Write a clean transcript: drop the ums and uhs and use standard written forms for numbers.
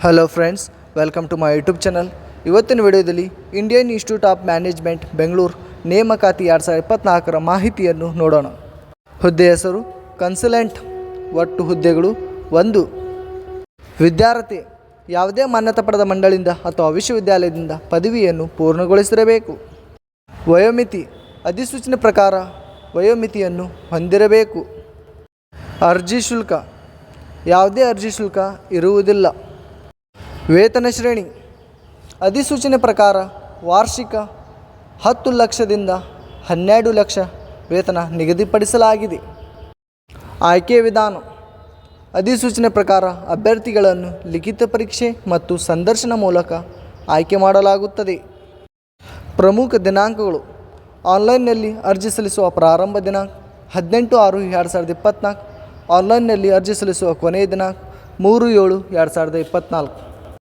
Hello friends, welcome to my YouTube channel. ಇವತ್ತಿನ ವಿಡಿಯೋದಲ್ಲಿ Indian Institute of Management Bengaluru ನೇಮಕಾತಿ 2024ರ ಮಾಹಿತಿಯನ್ನು ನೋಡೋಣ. ಹುದ್ದೆ ಹೆಸರು ಕನ್ಸಲ್ಟೆಂಟ್. ಒಟ್ಟು ಹುದ್ದೆಗಳು 1. ವಿದ್ಯಾರ್ಥಿ ಯಾವುದೇ ಮಾನ್ಯತಾ ಪಡೆದ ಮಂಡಳಿಯಿಂದ ಅಥವಾ ವಿಶ್ವವಿದ್ಯಾಲಯದಿಂದ ಪದವಿಯನ್ನು ಪೂರ್ಣಗೊಳಿಸಿರಬೇಕು. ವಯೋಮಿತಿ ಅಧಿಸೂಚನೆ ಪ್ರಕಾರ ವಯೋಮಿತಿಯನ್ನು ಹೊಂದಿರಬೇಕು. ಅರ್ಜಿ ಶುಲ್ಕ ಯಾವುದೇ ಅರ್ಜಿ ಶುಲ್ಕ ಇರುವುದಿಲ್ಲ. ವೇತನ ಶ್ರೇಣಿ ಅಧಿಸೂಚನೆ ಪ್ರಕಾರ ವಾರ್ಷಿಕ 10 ಲಕ್ಷದಿಂದ 12 ಲಕ್ಷ ವೇತನ ನಿಗದಿಪಡಿಸಲಾಗಿದೆ. ಆಯ್ಕೆ ವಿಧಾನ ಅಧಿಸೂಚನೆ ಪ್ರಕಾರ ಅಭ್ಯರ್ಥಿಗಳನ್ನು ಲಿಖಿತ ಪರೀಕ್ಷೆ ಮತ್ತು ಸಂದರ್ಶನ ಮೂಲಕ ಆಯ್ಕೆ ಮಾಡಲಾಗುತ್ತದೆ. ಪ್ರಮುಖ ದಿನಾಂಕಗಳು: ಆನ್ಲೈನ್ನಲ್ಲಿ ಅರ್ಜಿ ಸಲ್ಲಿಸುವ ಪ್ರಾರಂಭ ದಿನಾಂಕ 18/6/2024. ಆನ್ಲೈನ್ನಲ್ಲಿ ಅರ್ಜಿ ಸಲ್ಲಿಸುವ ಕೊನೆಯ ದಿನಾಂಕ 3/7/2024.